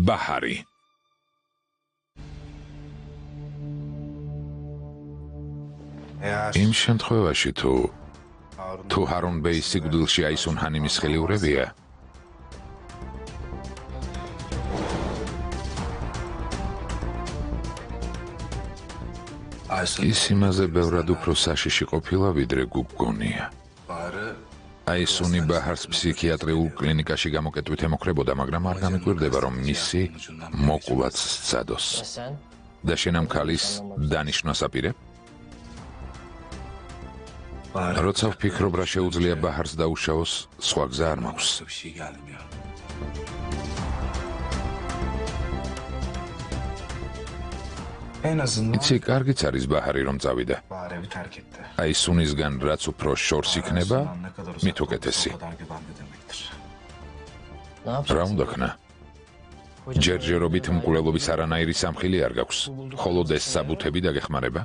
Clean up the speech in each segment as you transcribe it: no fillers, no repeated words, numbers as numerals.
ბაჰარი. იმ შემთხვევაში თუ ჰარუნ ბეის სიკვდილში აისუნ ჰანიმის ხელი ურევია, ის იმაზე ბევრად უფრო საშიში ყოფილა, ვიდრე გგონია. აისუნი ბაჰარს ფსიქიატრიულ კლინიკაში გამოკეტვით ემოქრებოდა, მაგრამ არ გამიკვირდება, რომ მისი მოკულაც სცადოს. და შენ ამ ქალის დანიშვნას აპირებ? როცა ვფიქრობ, რა შეუძლია ბაჰარს დაუშავოს, სხვა გზა არ მაქვს. იცი, კარგიც არის ბაჰარი რომ წავიდა. აისუნისგან რაც უფრო შორს იქნება, მით უკეთესი. რა უნდა ქნა? ჯერჯერობით მკვლელობის არანაირი სამხილი არ გაქვს, ხოლო ეს საბუთები დაგეხმარება?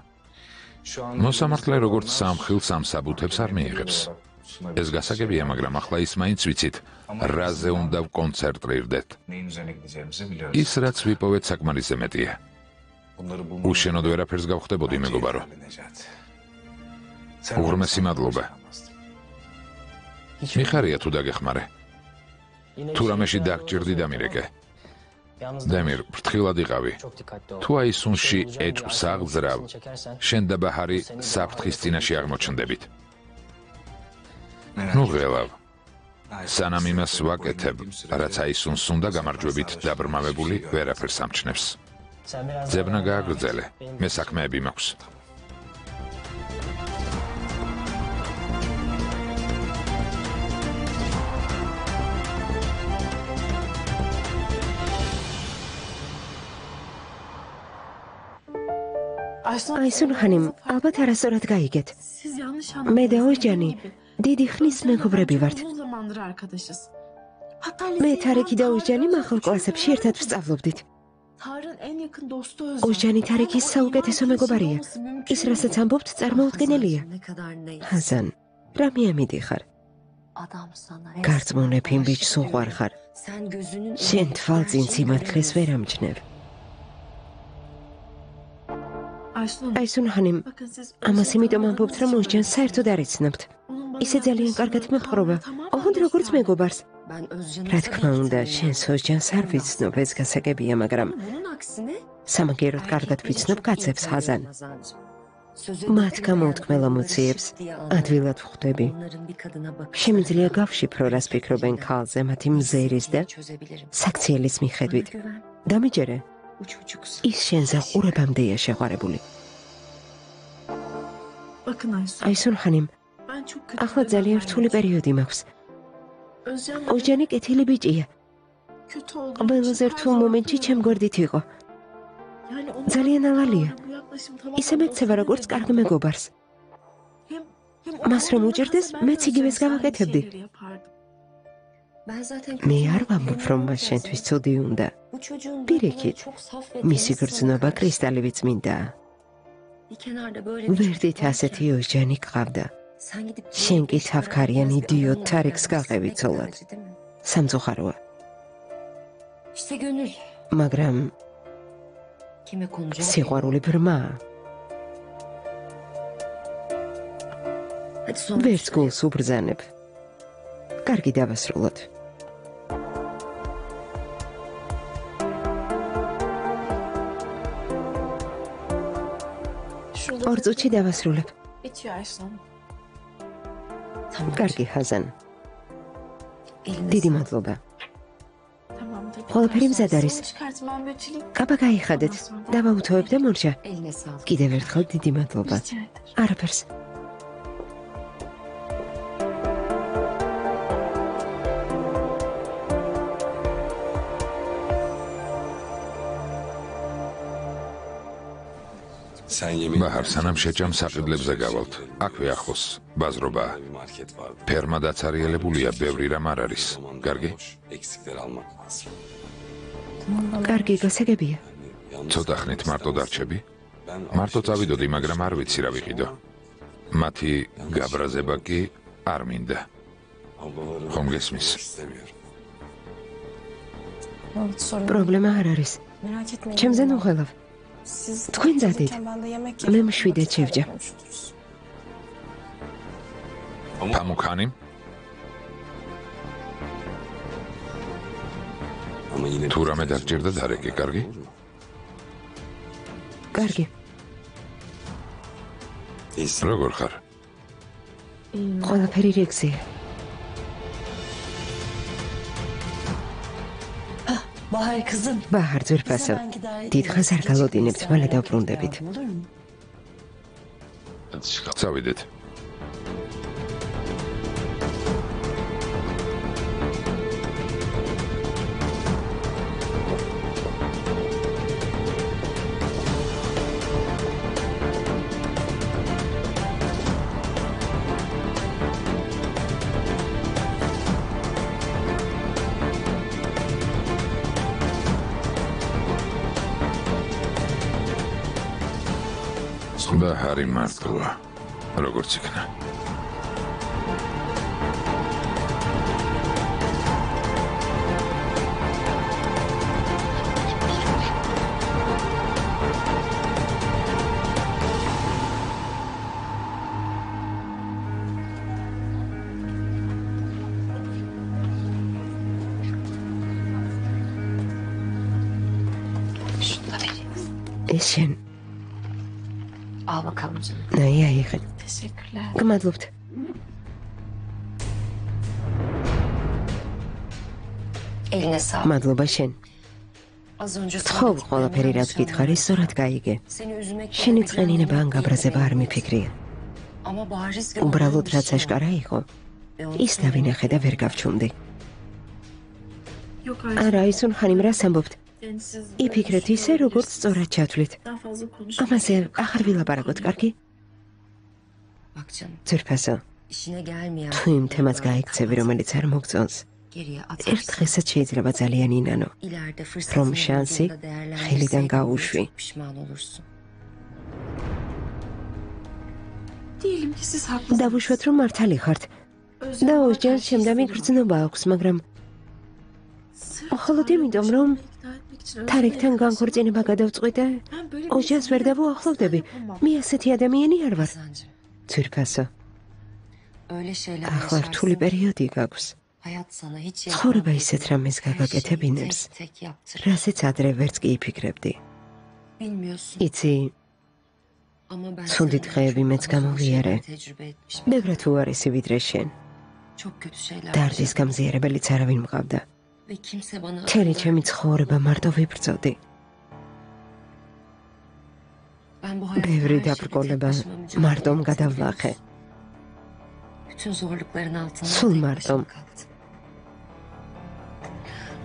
მოსამართლე როგორც სამხილს ამ საბუთებს არ მიიღებს. ეს გასაგებია, მაგრამ ახლა ის მაინც ვიცით, რაზე უნდა ვკონცენტრირდეთ. ის რაც ვიპოვეთ საკმარისზე მეტია. უშენოდ ვერაფერს გავხდებოდი, მეგობარო. უღრმესი მადლობა. მიხარია თუ დაგეხმარე. თუ რამეში დაგჭირდი დამირეკე. დემირ, ფრთხილად იყავი. თუ აისუნში ეჭვს აღძრავ, შენ და ბაჰარი საფრთხის წინაშე აღმოჩნდებით. ნუ ღელავ. სანამ იმას ვაკეთებ, რაც აისუნს უნდა გამარჯვებით დაბრმავებული, ვერაფერს ამჩნევს. ძებნა გააგრძელე, მე საქმეები მაქვს. აისუნ ხანიმ, ალბათ არასწორად გაიგეთ. მე და ოჯანი დიდი ხნის მეგობრები ვართ. მე თარიქი და ოჯანი მახალ კლასებში ერთად ვსწავლობდით. ოჯანი თარიქის საუკეთესო მეგობარია. ის რასაც ამბობთ, წარმოუდგენელია. ჰაზან, რა მიამიდიხარ? გარწმუნებ იმ ბიჭს უყვარ ხარ. შენ თვალწინ სიმართლეს ვერ ამჩნევ. აისუნ ხანიმ, ამას იმიტომ ამბობთ, რომ ოჯანს საერთოდ არ იცნობთ. ისე ძალიან კარგად მეპყრობა, ოღონდ როგორც მეგობარს. რა თქმა უნდა, შენს ოჯანს არ ვიცნობ, ეს გასაგებია, მაგრამ სამაგიეროდ კარგად ვიცნობ კაცებს, ჰაზან. მათ გამოუთქმელ ემოციებს ადვილად ვხვდები. შემიძლია გავშიფრო, რას ფიქრობენ ქალზე მათი მზერის და საქციელის მიხედვით. დამიჯერე, ის შენზე ყურებამდეა შეყვარებული. აისუნ ხანიმ, ახლა ძალიან რთული პერიოდი მაქვს. ოჯანი კეთილი ბიჭია. ყველაზე რთულ მომენტში ჩემ გვერდით იყო. ძალიან ავალია. ისე მეცევა როგორც კარგ მეგობარს. მას რომ უჭირდეს, მეც იგივეს გავაკეთებდი. მე არ ვამბობ, რომ მას შენთვის ცუდი უნდა. პირიქით, მისი გრძნობა კრისტალივით წმინდაა. ვერდით ასეთი ოჯანი გყავდა. შენ კი თავქარიან იდიოტ თარიქს გაყევი ცოლად. სამწუხაროა. მაგრამ სიყვარული ბრმაა. ვერც გულს უბრძანებ. კარგი დავასრულოთ. ორ წუთში დავასრულებ. კარგი, ჰაზან. დიდი მადლობა. ყველაფერი მზად არის. კაბა გაიხადეთ. დავაუთოვებ და მორჩა. კიდევ ერთხელ დიდი მადლობა. არაფერს. ბაჰარ, სანამ შეჭამ საყიდლებზე გავალთ. აქვე ახლოს, ბაზრობაა. ფერმა დაცარიელებულია, ბევრი რამ არ არის. კარგი? კარგი, გასაგებია. ცოტა ხნით მარტო დარჩები? მარტო წავიდოდი, მაგრამ არ ვიცი რა ვიყიდო. მათი გაბრაზება კი არ მინდა. ხომ გესმის? პრობლემა არ არის. ჩემზე ნუღელავ. თქვენ დადით. მე მშვიდად შევჯა. Pamukhanim? თუ რამე დაგჭირდა დარეკი, კარგი? კარგი. როგორ ხარ? ყველაფერი რიგზია. ბაჰარ ძვირფასო. დიდხანს არ გალოდინებთ, მალე დავბრუნდებით. წავიდეთ. ბაჰარი მართლა, როგორც იქნა. ეს შენ Al bakalım canım. აიღე. Teşekkürler. გმადლობთ. Eline sağlık. მადლობა შენ. Az önce ხო, ყველაფერი რაც გითხარი, სწორად გაიგე. Seni üzmek შენი წყენინება ან გაბრაზება არ მიფიქრია. Ama bariz უბრალოდ რაც აშკარა იყო, ის დავინახე და ვერ გავჩუმდი. არა, ისუნ ხანიმ რას ამბობთ? იფიქრეთ ისე, როგორც სწორად ჩათვლით. ამაზე ახარ ვილაპარაკოთ, კარგი? Bak canım. ძვირფასო, İşine gelmeyen. თუ იმ თემას გაიქცევი, რომელიც არ მოგწონს, Geriye ერთ atarsın. დღესაც შეიძლება ძალიან ინანო. İleride From fırsatını şansı, bulduğunda değerlendirseydin xiliden gavuşvi. çok pişman olursun. Diyelim ki siz haklısınız. დავუშვათ, რომ მართალი ხართ. და ოსჯერს შემდამი გრძნობა აქვს, მაგრამ მხოლოდ იმიტომ, რომ თარიქთან განქორწინება გადავწყვიტე, ოსჯერს ვერ დავუახლოვდები. მე ასეთი ადამიანი არ ვარ. Kazancım. ძვირფასო, Öyle şeyler ახლა რთული yaşarsın. პერიოდი გაქვს. Hayat sana hiç ცხოვრება yapmadığı ისეთ რამეს her şeyi გაგაკეთებინებს, tek tek yaptırır. რასაც ადრე ვერც კი იფიქრებდი. Bilmiyorsun. იცი, Ama ben ცუდი senden დღეები çok მეც daha zor გამოვიარე. şeyler tecrübe etmişim. ბევრად უარესი ვიდრე შენ. Çok kötü şeyler დარდის yaşadım. გამზიარებელიც არავინ მყავდა. Ve kimse bana მთელი akıl ჩემი ცხოვრება მარტო ვიბრძოდი. Ben bu hayatta ბევრი her şeyle tek დაბრკოლება başıma mücadele მარტომ ettim, გადავლახე. biliyorsun. Bütün zorlukların altında Sul tek martom. başıma kaldım.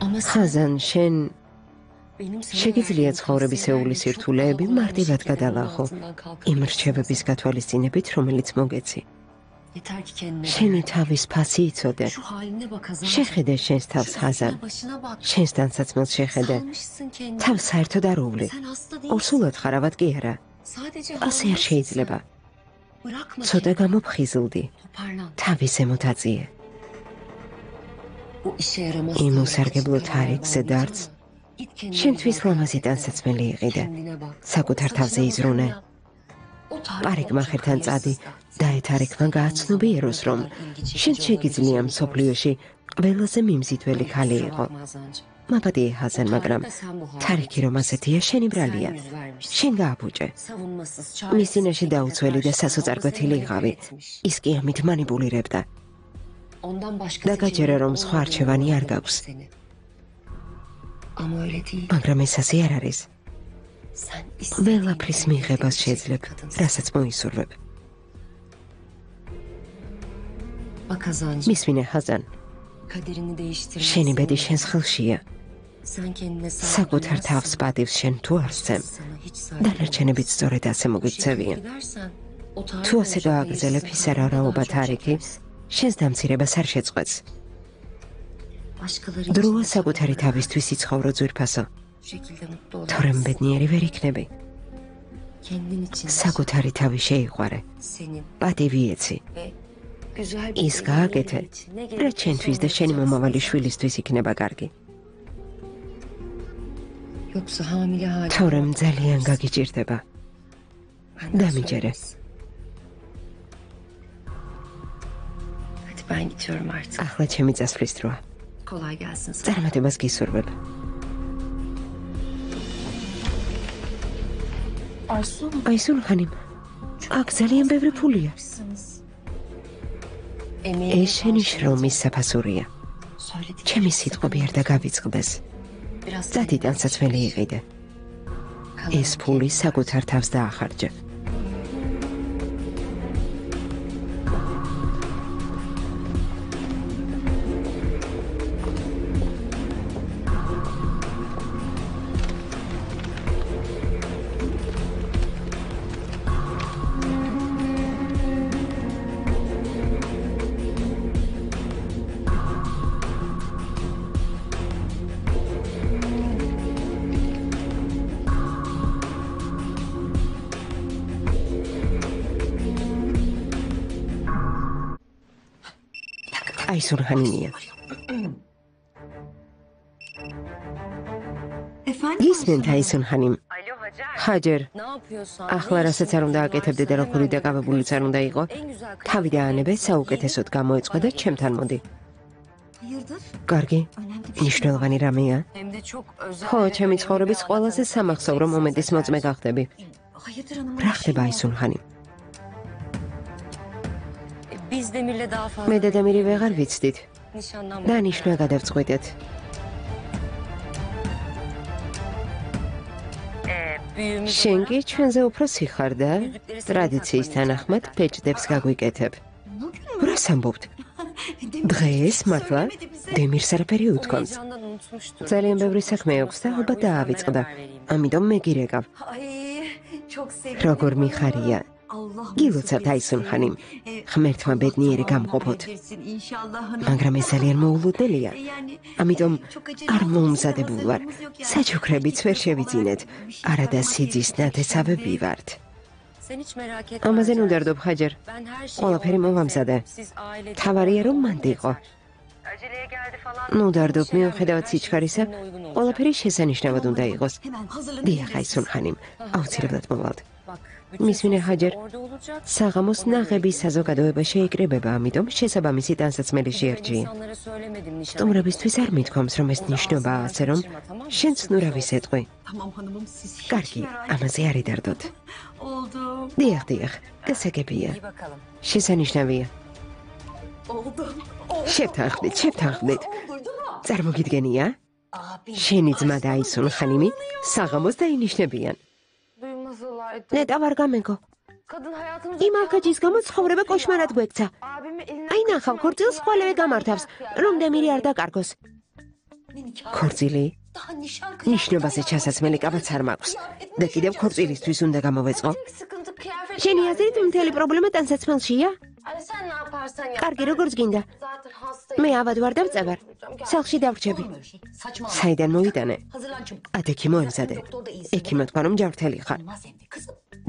Ama sen ხაზან, შენ benim sana შეგიძლია verdiğim ცხოვრებისეული tavsiyelerle çok სირთულეები daha kolay bir მარტივად şekilde bunun გადალახო altından იმ kalkabilirsin. რჩევების გათვალისწინებით, რომელიც მოგეცი. Yeter ki kendine შენი değer. თავის ფასი იცოდე. Şu haline bak Hazancığım. შეხედე შენს თავს, Şu ხაზან. üstüne başına bak. შენს დანსაცმელს შეხედე. Salmışsın kendini. თავს საერთოდ არ უვლი. Sen hasta değilsin. ორსულად ხარავად კი არა. Sadece ასე არ hamilesın შეიძლება. sen. Bırakma ცოტა kendini. გამოფხიზლდი. Toparlan. თავის ზემოთ აწიე. Bu işe yaramaz. იმ sınırı უსარგებლო açıkta თარიქზე vermeyeceğim დარც ama git kendine შენთვის bak. ლამაზი დანსაცმელი იყიდე. Kendine bak. საკუთარ თავზე Saçına იზრუნე. bakım yap. O tarih პარიკმახერთან olacak წადი hayırsızlar. და ეთარიქმა გააცნობიეროს, რომ შენ შეგიძლია მსოფლიოში ყველაზე მიმზიდველი ქალი Kusura იყო. bakma Hazancığım. მაბადია ხაზან, მაგრამ Tarihte sen bu hale თარიქი რომ ასეთია, შენი ბრალია. Sen yüz vermişsin. შენ გააბუჭე. Savunmasız, მის çaresiz წინაშე şekilde დაუცველი და karşıladı. სასოწარკვეთილი O seni იყავი. manipüle etmiş. ის კი ამით манипулირებდა. Ondan başka და გაჯერა, რომ seçeneğin სხვა არჩევანი olmadığını არ anladı გაქვს. seni. Ama öyle değil. მაგრამ ეს ასე არ არის. Sen ყველაფრის istediğin მიღებას bir შეძლებ, kadınsın. რასაც მოისურვებ. Bak Hazancığım, მისმინე ხაზან, kaderini değiştirmezsin. შენი ბედი შენს ხელშია. Sen kendine საკუთარ თავს პატივს შენ თუ არ სცემ, დანარჩენებიც სწორედ ასე მოგვიქცევიან. თუ ასე გააგრძელებ, ის არაობა თარიქი შენს დამცირებას არ შეწყვეტს. დროა საკუთარი თავისთვის იცხოვრო, ძვირფასო, თორემ ბედნიერი ვერ იქნები. საკუთარი თავი შეიყვარე, პატივი ეცი. ის გააკეთე, რაც შენთვის და შენი მომავალი შვილისთვის იქნება კარგი. Yoksa hamile hali. თორემ ძალიან გაგიჭირდება. დამიჯერე. Hadi ben gidiyorum artık. ახლა ჩემი წასვლის დროა. Kolay gelsin sana. წარმატებას გისურვებ. Aysun ხანიმ, აქ ძალიან ბევრი ფულია. ეს შენი შრომის საფასურია. ჩემი სიტყვები არ დაგავიწყდეს. წადი ტანსაცმელი იყიდე. ეს ფული საკუთარ თავს დაახარჯე. Aysun ხანიმია. გისმენთ Aysun ხანიმ. ჰაჯერ, Ne yapıyorsan? ახლა რასაც არ უნდა აკეთებდე და როგორი დაკავებულიც არ უნდა იყო, თავი დაანებე, საუკეთესოდ გამოეწყო და ჩემთან მოდი. კარგი, მნიშვნელოვანი რამეა. Hem de çok özel. ხო, ჩემი ცხოვრების ყველაზე სამახსოვრო მომენტის მოწმე გახდები. რა ხდება Aysun ხანიმ? Biz Demir'le daha fazla მე და დამირი ვეღარ ვიცდით. nişanlanmadık. დანიშნა გადავწყვიტეთ. Büyüğümüz შენ კი ჩვენზე უფრო სიხარ და ტრადიციის თანახმად ფეჭდებს გაგვიკეთებ. რას ამბობთ? დღეს მართლა დემირს არაფერი უთქვამს. heyecandan unutmuştur. ძალიან ბევრი საქმე აქვს და ალბათ დაავიწყდა. ამიტომ მე გირეკავ. როგორ მიხარია? გილოცავთ Aysun ხანიმ. ღმერთმა ბედნიერი გამყოფოთ. მაგრამ ეს ძალიან მოულოდნელია. ამიტომ არ მომზადებულ ვარ. საჩუქრებიც ვერ შევიძინეთ. არადა სიძის ნათესავები ვართ. Sen hiç merak etme. ამაზე ნუ დარდობ ჰაჯერ. Ben her şeyi ყველაფერი მოვამზადე. siz aile. თავარია რომ მანდ იყო. Aceleye geldi falan. ნუ დარდობ მიუხედავად სიჩქარისა, ყველაფერი შესანიშნავად უნდა იყოს. დიახ Aysun ხანიმ, აუცილებლად მოვალთ. მისმინე ჰაჯერ, საღამოს ნაღების საზოგადოება შეიკრიბება, ამიტომ შესაბამისი ტანსაცმელი შეერჩიე. İnsanlara söylemedim nişan. სტუმრებისთვის არ მithქვამს, რომ ეს ნიშნობაა ასე, რომ შენც ნურავის ეტყვი. კარგი, ამაზე არ იდარდოთ. დიახ, დიახ, გასაგებია. İyi bakalım. შესანიშნავია. შევთანხმდით. წარმოგიდგენია? შენი ძმა და Aysun ხანიმი საღამოს დაინიშნებიან. Duymaz olaydı. ნეტა ვარ გამეგო. Kadın hayatımızı იმ ახაჯის გამო ცხოვრება კოშმარად გვექცა. abimi eline აი ნახავ, ქორწილს ხვალევე გამართავს, რომ დემირი არ დაკარგოს. ქორწილი? daha nişan ნიშნობაზე ჩასაცმელი კაბაც არ მაქვს. და კიდევ ქორწილისთვის უნდა გამოვეწყო. sıkıntı kıyafet. შენი აზრით მთელი პრობლემა ტანსაცმელშია? Hani sen ne yaparsan yap. კარგი, როგორც გინდა. Zaten hastayım. მე ავად ვარ და ვწევარ. სახლში დავრჩები. საიდან მოვიტანე? ადექი მოემზადე. ექიმმა თქვა, რომ ჯანმრთელი ხარ.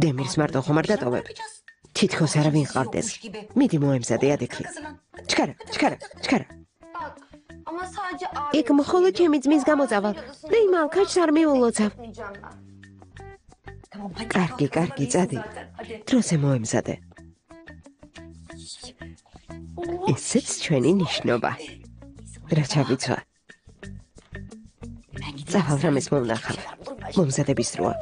დემირს მარტო ხომ არ დატოვებ? თითქოს არავინ ყავდეს. მიდი მოემზადე ადექი. ჩქარა. Bak ama sadece იქ მხოლოდ ჩემი ძმის გამოწავალ და იმ ალქაჩს არ მიულოცავ. abimeyeceğim ben. კარგი, წადი. დროზე მოემზადე. ესეც ჩვენი ნიშნობა. რა ჩავიცვა? წავალ რამეს მომნახავ. მომზადების დროა.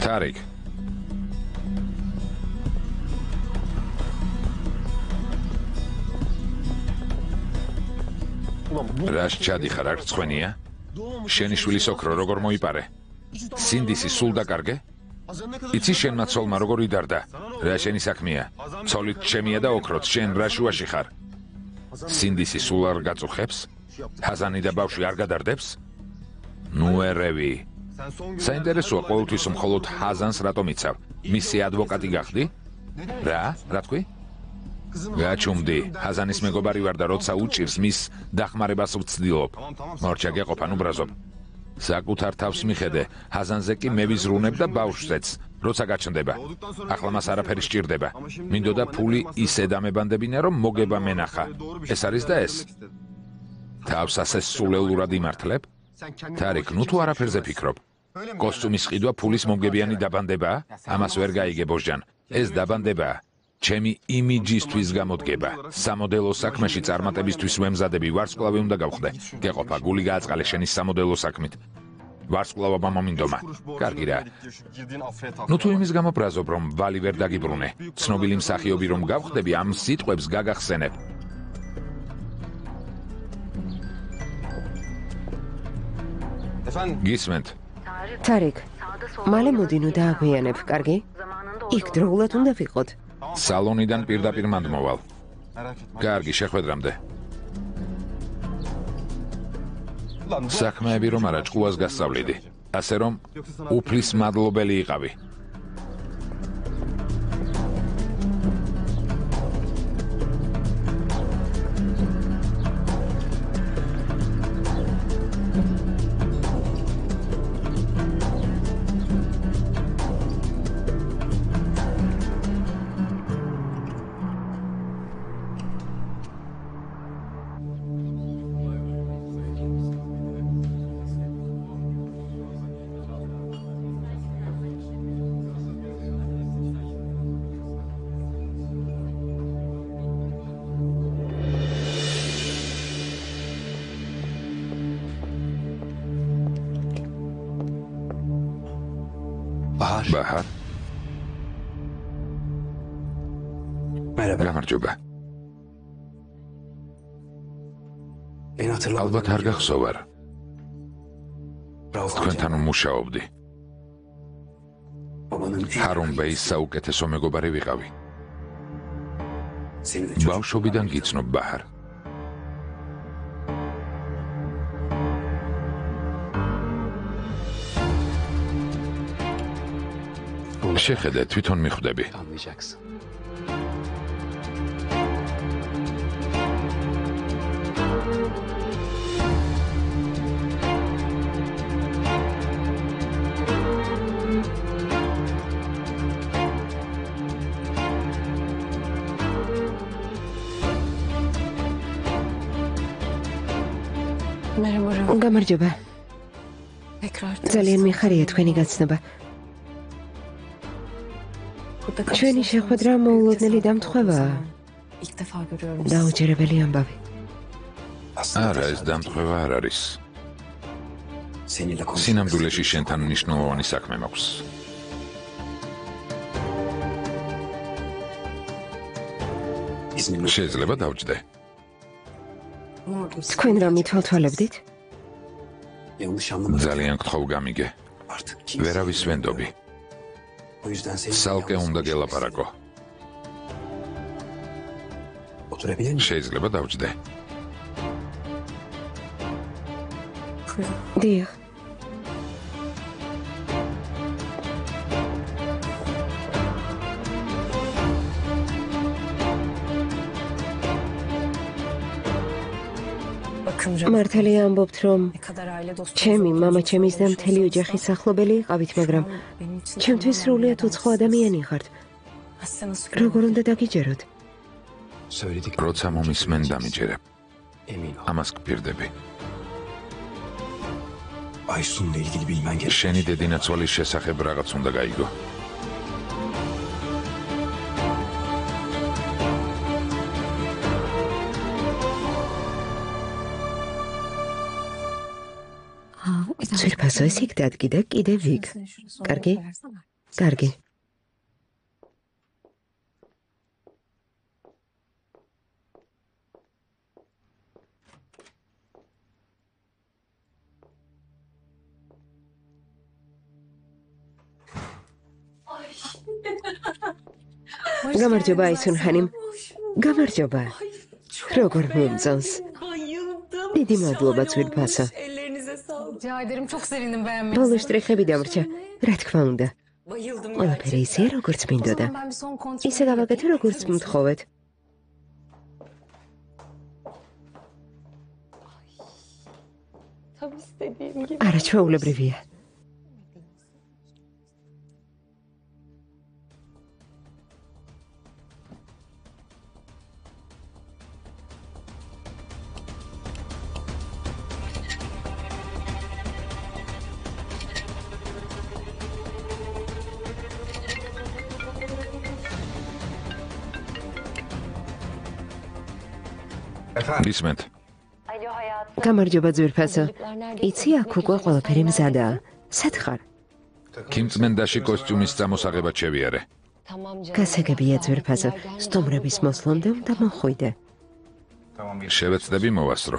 თარიკ, რას ჩადიხარ, არ წვენია? შენი შვილის ოქრო როგორ მოიპარე? სინდისი სულ დაკარგე? იცი შენმა ცოლმა როგორ იდარდა? რა შენი საქმეა? ცოლით ჩემია და ოქროც შენ რა შუაში ხარ? სინდისი სულ არ გაწუხებს? ჰაზანი და ბავშვი არ გადარდებს? ნუ ერევი. საინტერესოა ყოველთვის მხოლოდ ჰაზანს რატომ იცავ? მისი ადვოკატი გახდი? რა თქვი? გაჩუმდი, ჰაზანის მეგობარი ვარ და როცა უჭირს მის დახმარებას ვცდილობ. მორჩა გეყოფან უბრაზობ. საკუთარ თავს მიხედე, ჰაზანზე კი მე ვიზრუნებ და ბავშვზეც როცა გაჩნდება. ახლა მას არაფერი სჭირდება. მინდოდა ფული ისე დამებანდებინა, რომ მოგება მენახა. ეს არის და ეს. თავს ასე სულელურად იმართლებ? თარიქ, ნუ თუ არაფერზე ფიქრობ. კოსტუმის ყიდვა ფულის მომგებიანი დაბანდებაა? ამას ვერ გაიგე ბოჟჯან. ეს დაბანდებაა. ჩემი იმიჯისთვის გამოდგება. სამოდელო საქმეში წარმატებისთვის ვემზადები, ვარსკვლავი უნდა გავხდე. გეყოფა, გული გააწყალე შენი სამოდელო საქმით. ვარსკვლავობა მომინდომა. კარგი რა. ნუ თუ იმის გამო ბრაზობ, რომ ვალი ვერ დაგიბრუნე. ცნობილი მსახიობი რომ გავხდები, ამ სიტყვებს გაგახსენებ. გისმენთ. თარიქ, მალე მოდი ნუ დააგვიანებ, კარგი? იქ დროულად უნდა ვიყოთ. სალონიდან პირდაპირ მანდ მოვალ. კარგი, შეხვედრამდე. საქმეები რომ არა, ჭკუას გასწავლიდი. ასე რომ, უფლის მადლობელი იყავი. ბაჰარ. გამარჯობა. ალბათ არ გახსოვარ. თქვენთან მუშაობდი. ჰარუნ ბეის საუკეთესო მეგობარი ვიყავი. ბავშვობიდან გიცნობ ბაჰარ. შეხედე, თვითონ მიხვდები. გამარჯობა. ძალიან მიხარია თქვენი გაცნობა. ჩვენი შეხვედრა მოულოდნელი დამტხვევაა. დაუჯერებელი ამბავი. არა, ეს დამტხვევა არ არის. სინამდვილეში შენთან მნიშვნელოვანი საქმე მაქვს. შეიძლება დავჯდე. თქვენ რა მithვალთვალებდით? ძალიან გთხოვ გამიგე. ვერავის ვენდობი. სალკე უნდა გელაპარაკო. შეიძლება დავჯდე. დიახ. მართალია ამბობთ, რომ ჩემი მამაჩემის და მთელი ოჯახის ახლობელი იყავით, მაგრამ ჩემთვის სრულიად უცხო ადამიანი ხართ. როგორ უნდა დაგიჯეროთ? როცა მომისმენ დამიჯერებ. ამას გპირდები. შენი დედინაცვალის შესახებ რაღაც უნდა გაიგო. ძვირფასო ეს იქ დადგი და კიდევ იქ. კარგი? კარგი. გამარჯობა აისუნ ხანიმ. გამარჯობა. როგორ მომწონს? დიდი მადლობა ძვირფასო. Rica ederim, çok sevindim beğenmenize. ბოლო შტრიხები დამრჩა. რა თქმა უნდა. Bayıldım ყველაფერი ისეა, როგორც მინდოდა. Ben bir son kontrol ისე გავაკეთე, როგორც მთხოვეთ. Tabii istediğim gibi. არაჩვეულებრივია. ისმენთ. გამარჯობა ძვირფასო. იცი აქ უკვე ყველაფერი მზადაა. სად ხარ? ქიმწმენდაში კოსტიუმის წამოსაღებად შევიარე. გასაგებია ძვირფასო. სტუმრების მოსვლამდე უნდა მოხვიდე. შევეცდები მოვასწრო.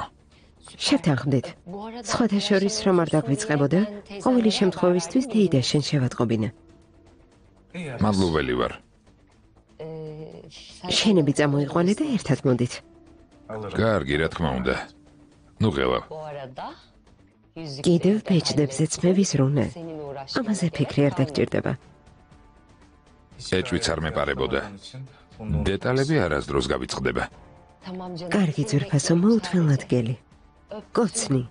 შევთანხმდით. სხვათა შორის რომ არ დაგვიწყებოდა, ყოველი შემთხვევისთვის დეიდა შენ შევატყობინე. მადლობელი ვარ. შენები წამოიყვანე და ერთად მოდით. კარგი, რა თქმა უნდა. ნუ ღელავ. კიდევ ბეჭდებზეც მე ვიზრუნე. ამაზე ფიქრი არ დაგჭირდება. ეჭვიც არ მეპარებოდა. დეტალები არასდროს გავიწყდება. კარგი ძვირფასო, მოუთმელადგელი. კოცნი.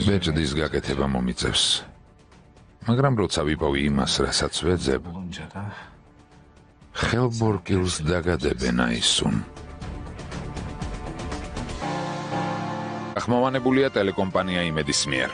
ბეჭდის გაკეთება მომიწევს. მაგრამ როცა ვიპოვი იმას, რასაც ვეძებ, ხელბორკილს დაგადებენ აისუნ. ახმოვანებულია ტელეკომპანია იმედის მიერ.